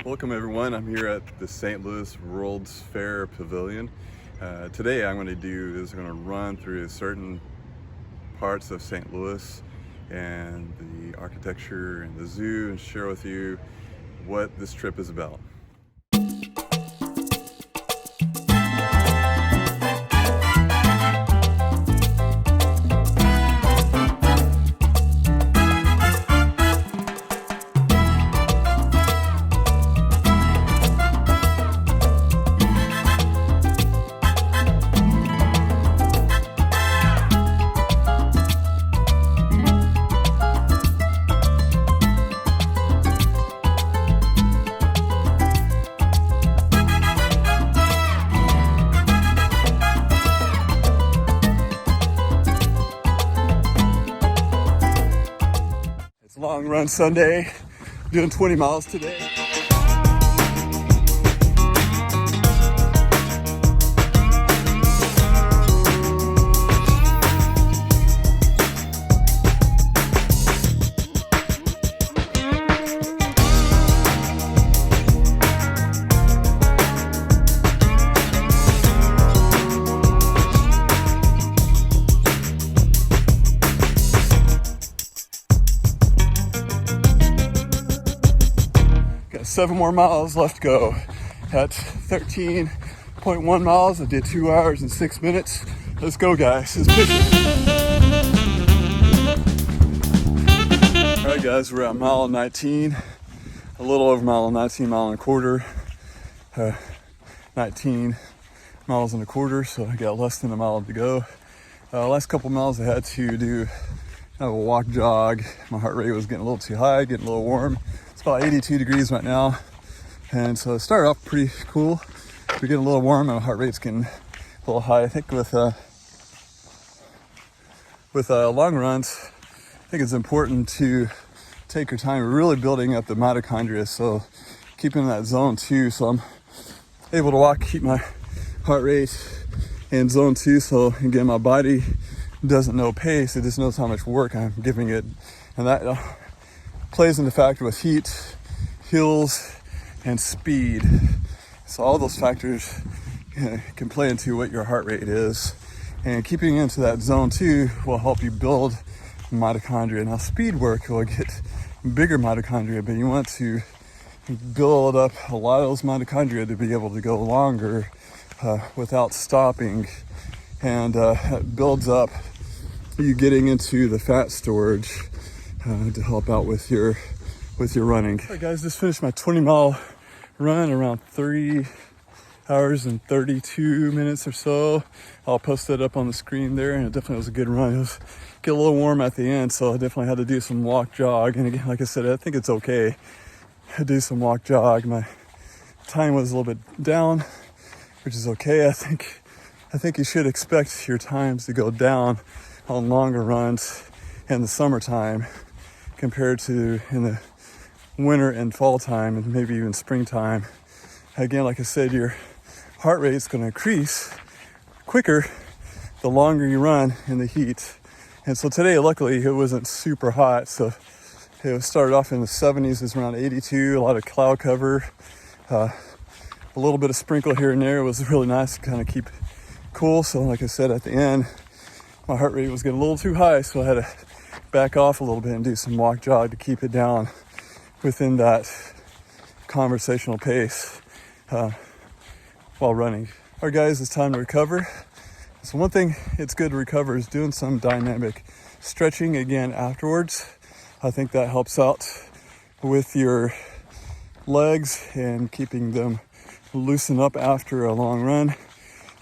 Welcome everyone, I'm here at the St. Louis World's Fair Pavilion. Today I'm going to run through certain parts of St. Louis and the architecture and the zoo and share with you what this trip is about. Long run Sunday, doing 20 miles today. Got 7 more miles left to go. At 13.1 miles, I did 2 hours and 6 minutes. Let's go, guys. Let's push it. All right, guys, we're at mile 19. A little over mile 19, mile and a quarter. 19 miles and a quarter, so I got less than a mile to go. Last couple miles I had to do kind of a walk jog. My heart rate was getting a little too high, getting a little warm. It's about 82 degrees right now, and so it started off pretty cool. We're getting a little warm and my heart rate's getting a little high. I think with long runs, I think it's important to take your time really building up the mitochondria, so keeping that zone 2, so I'm able to keep my heart rate in zone 2, so again my body doesn't know pace, it just knows how much work I'm giving it, and that plays into factor with heat, hills, and speed. So all those factors can play into what your heart rate is, and keeping into that zone 2 will help you build mitochondria. Now speed work will get bigger mitochondria, but you want to build up a lot of those mitochondria to be able to go longer without stopping, and it builds up you getting into the fat storage to help out with your running. All right, guys, just finished my 20-mile run around 3 hours and 32 minutes or so. I'll post that up on the screen there, and it definitely was a good run. It was get a little warm at the end, so I definitely had to do some walk jog. And again, like I said, I think it's okay to do some walk jog. My time was a little bit down, which is okay. I think you should expect your times to go down on longer runs in the summertime compared to in the winter and fall time, and maybe even springtime. Again, like I said, your heart rate is going to increase quicker the longer you run in the heat. And so today, luckily, it wasn't super hot, so it started off in the 70s. It's around 82, a lot of cloud cover, a little bit of sprinkle here and there. It was really nice to kind of keep cool. So like I said, at the end, my heart rate was getting a little too high, so I had to back off a little bit and do some walk jog to keep it down within that conversational pace while running. All right, guys, it's time to recover. So one thing it's good to recover is doing some dynamic stretching again afterwards. I think that helps out with your legs and keeping them loosened up after a long run.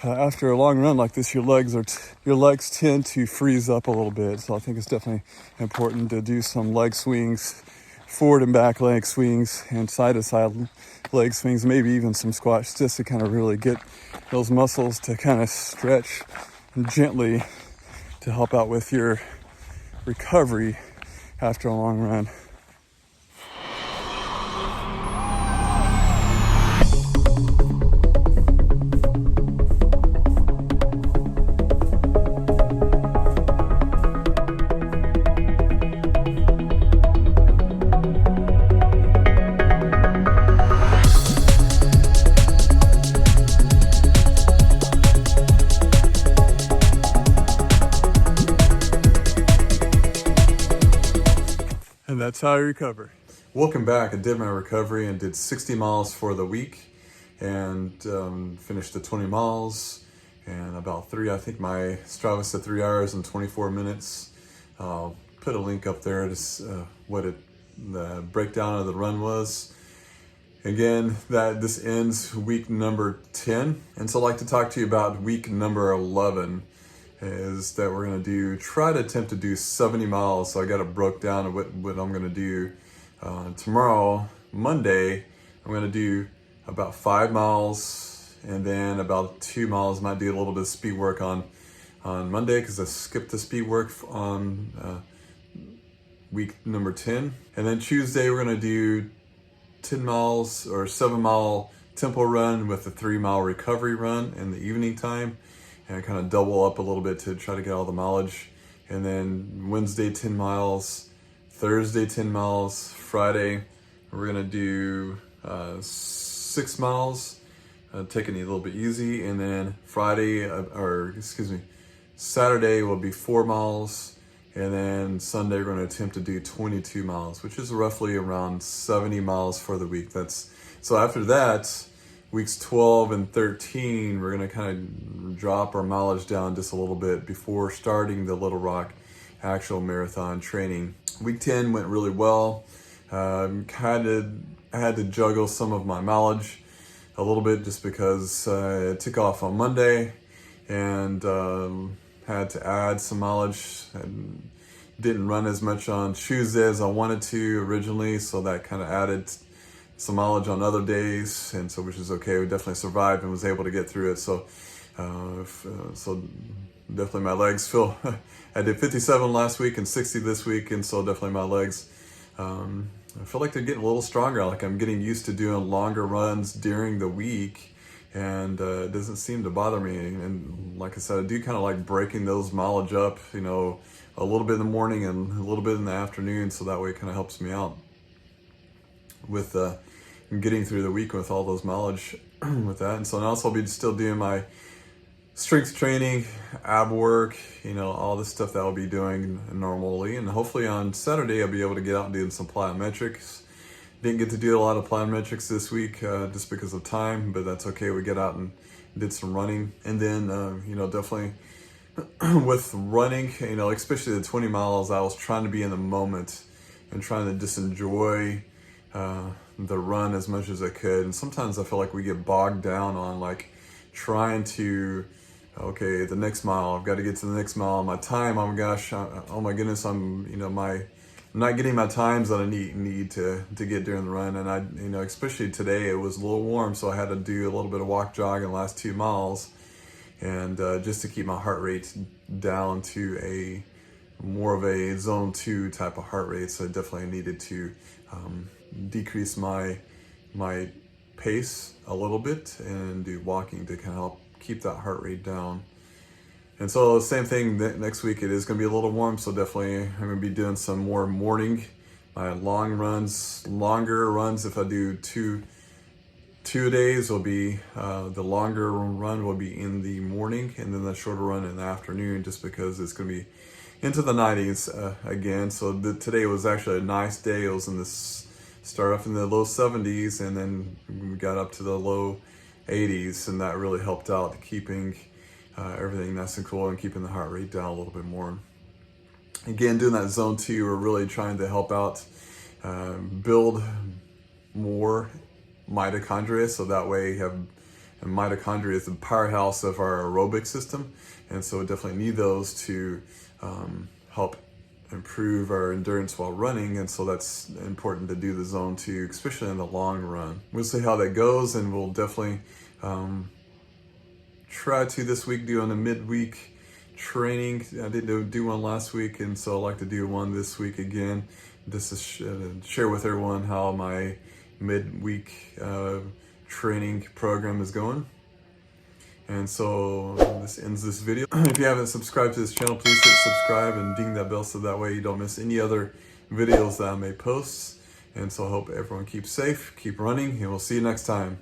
After a long run like this, your legs tend to freeze up a little bit. So I think it's definitely important to do some leg swings, forward and back leg swings, and side to side leg swings, maybe even some squats, just to kind of really get those muscles to kind of stretch gently to help out with your recovery after a long run. And that's how I recover. Welcome back. I did my recovery and did 60 miles for the week and finished the 20 miles and about I think my Strava said 3 hours and 24 minutes. I'll put a link up there to what the breakdown of the run was. Again, this ends week number 10. And so I'd like to talk to you about week number 11. Is that we're going to try to attempt to do 70 miles. So I got it broke down of what I'm going to do. Tomorrow, Monday, I'm going to do about 5 miles and then about 2 miles. Might do a little bit of speed work on Monday because I skipped the speed work on week number 10. And then Tuesday, we're going to do 10 miles or 7-mile tempo run with a 3-mile recovery run in the evening time. And kind of double up a little bit to try to get all the mileage. And then Wednesday, 10 miles, Thursday, 10 miles, Friday, we're gonna do 6 miles, taking it a little bit easy. And then Saturday will be 4 miles. And then Sunday, we're gonna attempt to do 22 miles, which is roughly around 70 miles for the week. So after that, weeks 12 and 13, we're gonna kind of drop our mileage down just a little bit before starting the Little Rock actual marathon training. Week 10 went really well. I had to juggle some of my mileage a little bit just because I took off on Monday and had to add some mileage. And didn't run as much on Tuesday as I wanted to originally, so that kind of added some mileage on other days, and so which is okay. We definitely survived and was able to get through it. So definitely my legs feel. I did 57 last week and 60 this week, and so definitely my legs. I feel like they're getting a little stronger. Like I'm getting used to doing longer runs during the week, and it doesn't seem to bother me. And like I said, I do kind of like breaking those mileage up, a little bit in the morning and a little bit in the afternoon, so that way it kind of helps me out with getting through the week with all those mileage with that. And so now I'll be still doing my strength training, ab work, all this stuff that I'll be doing normally. And hopefully on Saturday, I'll be able to get out and do some plyometrics. Didn't get to do a lot of plyometrics this week just because of time, but that's okay. We get out and did some running. And then, definitely with running, especially the 20 miles, I was trying to be in the moment and trying to just enjoy the run as much as I could. And sometimes I feel like we get bogged down on like trying to, okay, the next mile, I've got to get to the next mile. My time, oh my gosh, oh my goodness, I'm not getting my times that I need to get during the run. And I, especially today, it was a little warm, so I had to do a little bit of walk jog in the last 2 miles, and just to keep my heart rate down to a more of a zone 2 type of heart rate. So I definitely needed to decrease my pace a little bit and do walking to kind of help keep that heart rate down. And so the same thing next week. It is going to be a little warm, so definitely I'm going to be doing some more morning, my longer runs. If I do two days, will be the longer run will be in the morning, and then the shorter run in the afternoon, just because it's going to be into the 90s again. So today was actually a nice day. It was in this start off in the low 70s, and then we got up to the low 80s, and that really helped out keeping everything nice and cool and keeping the heart rate down a little bit more. Again, doing that zone 2, we're really trying to help out build more mitochondria, so that way you have, and mitochondria is the powerhouse of our aerobic system, and so we definitely need those to help improve our endurance while running. And so that's important to do the zone 2, especially in the long run. We'll see how that goes, and we'll definitely try to this week do on a midweek training. I didn't do one last week, and so I'd like to do one this week again, just to share with everyone how my midweek training program is going. And so this ends this video. If you haven't subscribed to this channel, please hit subscribe and ding that bell so that way you don't miss any other videos that I may post. And so I hope everyone keeps safe, keep running, and we'll see you next time.